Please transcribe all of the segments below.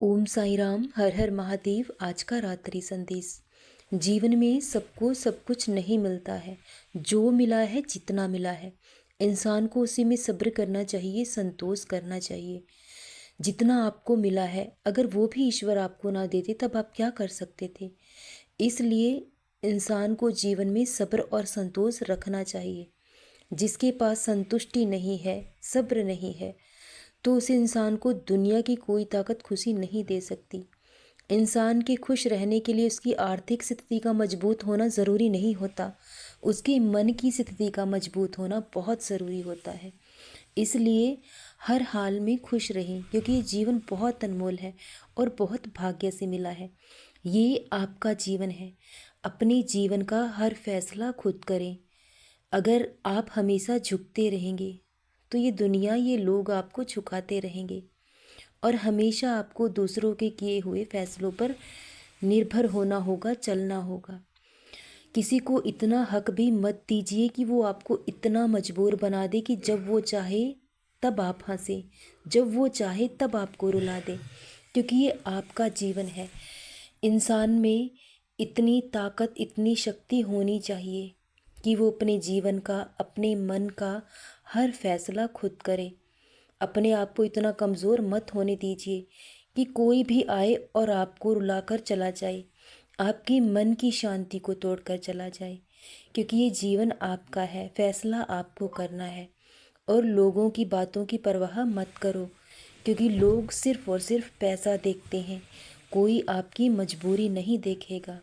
ओम साई राम। हर हर महादेव। आज का रात्रि संदेश। जीवन में सबको सब कुछ नहीं मिलता है। जो मिला है, जितना मिला है, इंसान को उसी में सब्र करना चाहिए, संतोष करना चाहिए। जितना आपको मिला है, अगर वो भी ईश्वर आपको ना देते तब आप क्या कर सकते थे। इसलिए इंसान को जीवन में सब्र और संतोष रखना चाहिए। जिसके पास संतुष्टि नहीं है, सब्र नहीं है, तो उस इंसान को दुनिया की कोई ताकत खुशी नहीं दे सकती। इंसान के खुश रहने के लिए उसकी आर्थिक स्थिति का मजबूत होना ज़रूरी नहीं होता, उसके मन की स्थिति का मजबूत होना बहुत ज़रूरी होता है। इसलिए हर हाल में खुश रहें, क्योंकि ये जीवन बहुत अनमोल है और बहुत भाग्य से मिला है। ये आपका जीवन है। अपने जीवन का हर फैसला खुद करें। अगर आप हमेशा झुकते रहेंगे तो ये दुनिया, ये लोग आपको झुकाते रहेंगे और हमेशा आपको दूसरों के किए हुए फैसलों पर निर्भर होना होगा, चलना होगा। किसी को इतना हक भी मत दीजिए कि वो आपको इतना मजबूर बना दे कि जब वो चाहे तब आप हंसें, जब वो चाहे तब आपको रुला दे, क्योंकि ये आपका जीवन है। इंसान में इतनी ताकत, इतनी शक्ति होनी चाहिए कि वो अपने जीवन का, अपने मन का हर फैसला खुद करे। अपने आप को इतना कमज़ोर मत होने दीजिए कि कोई भी आए और आपको रुलाकर चला जाए, आपकी मन की शांति को तोड़कर चला जाए। क्योंकि ये जीवन आपका है, फैसला आपको करना है। और लोगों की बातों की परवाह मत करो, क्योंकि लोग सिर्फ और सिर्फ पैसा देखते हैं, कोई आपकी मजबूरी नहीं देखेगा।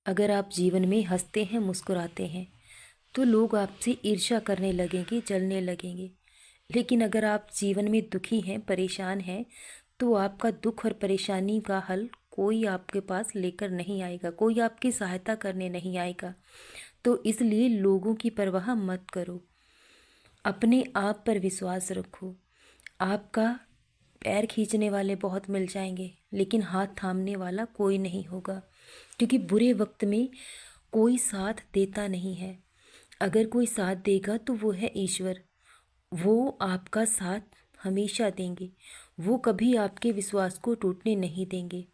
अगर आप जीवन में हंसते हैं, मुस्कुराते हैं, तो लोग आपसे ईर्ष्या करने लगेंगे, जलने लगेंगे। लेकिन अगर आप जीवन में दुखी हैं, परेशान हैं, तो आपका दुख और परेशानी का हल कोई आपके पास लेकर नहीं आएगा, कोई आपकी सहायता करने नहीं आएगा। तो इसलिए लोगों की परवाह मत करो, अपने आप पर विश्वास रखो। आपका पैर खींचने वाले बहुत मिल जाएंगे, लेकिन हाथ थामने वाला कोई नहीं होगा, क्योंकि बुरे वक्त में कोई साथ देता नहीं है। अगर कोई साथ देगा तो वो है ईश्वर। वो आपका साथ हमेशा देंगे, वो कभी आपके विश्वास को टूटने नहीं देंगे।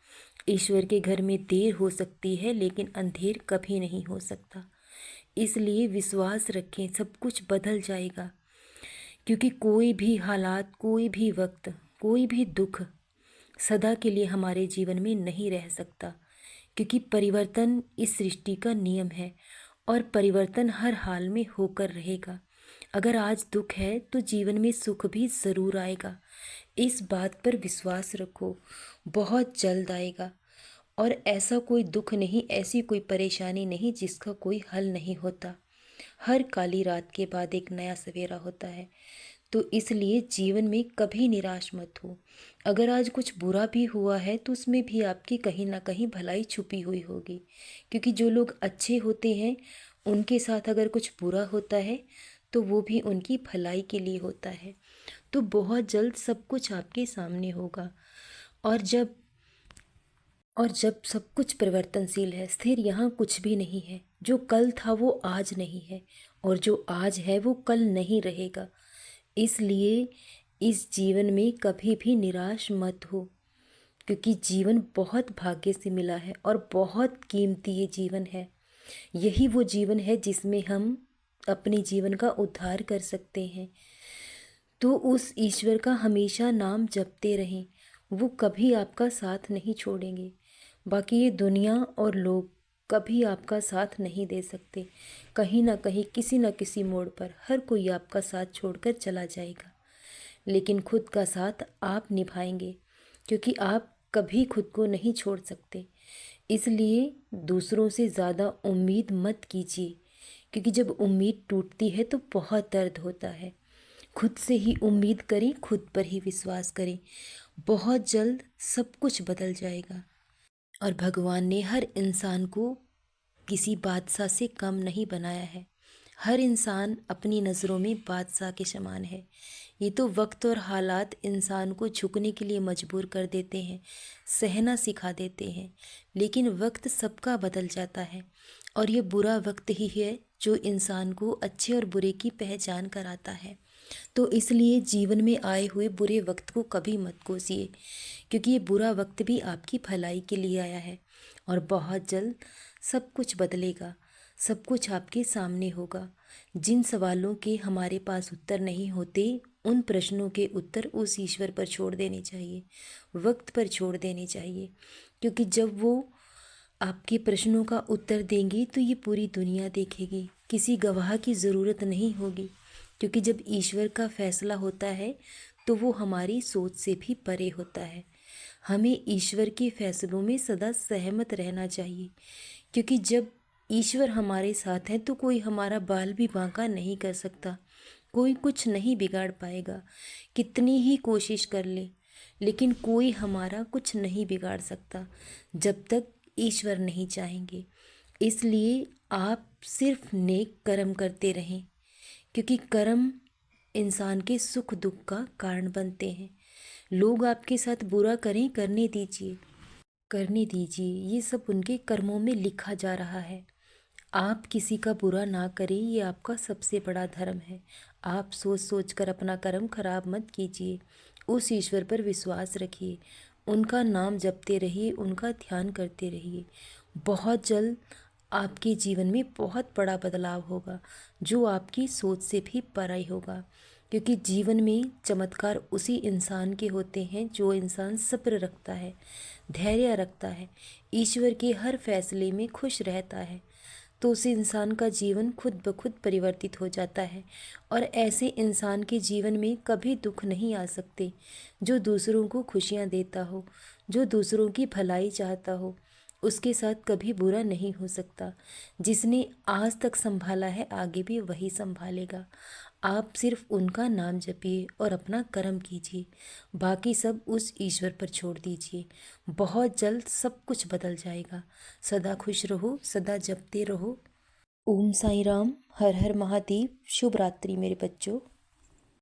ईश्वर के घर में देर हो सकती है, लेकिन अंधेर कभी नहीं हो सकता। इसलिए विश्वास रखें, सब कुछ बदल जाएगा। क्योंकि कोई भी हालात, कोई भी वक्त, कोई भी दुख सदा के लिए हमारे जीवन में नहीं रह सकता, क्योंकि परिवर्तन इस सृष्टि का नियम है और परिवर्तन हर हाल में होकर रहेगा। अगर आज दुख है तो जीवन में सुख भी ज़रूर आएगा। इस बात पर विश्वास रखो, बहुत जल्द आएगा। और ऐसा कोई दुख नहीं, ऐसी कोई परेशानी नहीं जिसका कोई हल नहीं होता। हर काली रात के बाद एक नया सवेरा होता है। तो इसलिए जीवन में कभी निराश मत हो। अगर आज कुछ बुरा भी हुआ है तो उसमें भी आपकी कहीं ना कहीं भलाई छुपी हुई होगी, क्योंकि जो लोग अच्छे होते हैं उनके साथ अगर कुछ बुरा होता है तो वो भी उनकी भलाई के लिए होता है। तो बहुत जल्द सब कुछ आपके सामने होगा। और जब और जब सब कुछ परिवर्तनशील है, स्थिर यहाँ कुछ भी नहीं है। जो कल था वो आज नहीं है, और जो आज है वो कल नहीं रहेगा। इसलिए इस जीवन में कभी भी निराश मत हो, क्योंकि जीवन बहुत भाग्य से मिला है और बहुत कीमती ये जीवन है। यही वो जीवन है जिसमें हम अपने जीवन का उद्धार कर सकते हैं। तो उस ईश्वर का हमेशा नाम जपते रहें, वो कभी आपका साथ नहीं छोड़ेंगे। बाकी ये दुनिया और लोग कभी आपका साथ नहीं दे सकते। कहीं ना कहीं, किसी न किसी मोड़ पर हर कोई आपका साथ छोड़कर चला जाएगा, लेकिन खुद का साथ आप निभाएंगे, क्योंकि आप कभी खुद को नहीं छोड़ सकते। इसलिए दूसरों से ज़्यादा उम्मीद मत कीजिए, क्योंकि जब उम्मीद टूटती है तो बहुत दर्द होता है। खुद से ही उम्मीद करें, खुद पर ही विश्वास करें। बहुत जल्द सब कुछ बदल जाएगा। और भगवान ने हर इंसान को किसी बादशाह से कम नहीं बनाया है। हर इंसान अपनी नज़रों में बादशाह के समान है। ये तो वक्त और हालात इंसान को झुकने के लिए मजबूर कर देते हैं, सहना सिखा देते हैं, लेकिन वक्त सबका बदल जाता है। और ये बुरा वक्त ही है जो इंसान को अच्छे और बुरे की पहचान कराता है। तो इसलिए जीवन में आए हुए बुरे वक्त को कभी मत कोसिए, क्योंकि ये बुरा वक्त भी आपकी भलाई के लिए आया है और बहुत जल्द सब कुछ बदलेगा। सब कुछ आपके सामने होगा। जिन सवालों के हमारे पास उत्तर नहीं होते, उन प्रश्नों के उत्तर उस ईश्वर पर छोड़ देने चाहिए, वक्त पर छोड़ देने चाहिए, क्योंकि जब वो आपके प्रश्नों का उत्तर देंगी तो ये पूरी दुनिया देखेगी। किसी गवाह की ज़रूरत नहीं होगी, क्योंकि जब ईश्वर का फैसला होता है तो वो हमारी सोच से भी परे होता है। हमें ईश्वर के फैसलों में सदा सहमत रहना चाहिए, क्योंकि जब ईश्वर हमारे साथ है तो कोई हमारा बाल भी बांका नहीं कर सकता, कोई कुछ नहीं बिगाड़ पाएगा। कितनी ही कोशिश कर ले, लेकिन कोई हमारा कुछ नहीं बिगाड़ सकता जब तक ईश्वर नहीं चाहेंगे। इसलिए आप सिर्फ नेक कर्म करते रहें, क्योंकि कर्म इंसान के सुख दुख का कारण बनते हैं। लोग आपके साथ बुरा करें, करने दीजिए, करने दीजिए, ये सब उनके कर्मों में लिखा जा रहा है। आप किसी का बुरा ना करें, ये आपका सबसे बड़ा धर्म है। आप सोच सोच कर अपना कर्म खराब मत कीजिए। उस ईश्वर पर विश्वास रखिए, उनका नाम जपते रहिए, उनका ध्यान करते रहिए। बहुत जल्द आपके जीवन में बहुत बड़ा बदलाव होगा, जो आपकी सोच से भी परे होगा, क्योंकि जीवन में चमत्कार उसी इंसान के होते हैं जो इंसान सब्र रखता है, धैर्य रखता है, ईश्वर के हर फैसले में खुश रहता है। तो उस इंसान का जीवन खुद ब खुद परिवर्तित हो जाता है। और ऐसे इंसान के जीवन में कभी दुख नहीं आ सकते, जो दूसरों को खुशियाँ देता हो, जो दूसरों की भलाई चाहता हो, उसके साथ कभी बुरा नहीं हो सकता। जिसने आज तक संभाला है, आगे भी वही संभालेगा। आप सिर्फ उनका नाम जपिए और अपना कर्म कीजिए, बाकी सब उस ईश्वर पर छोड़ दीजिए। बहुत जल्द सब कुछ बदल जाएगा। सदा खुश रहो, सदा जपते रहो। ओम साईं राम। हर हर महादेव। शुभ रात्रि मेरे बच्चों।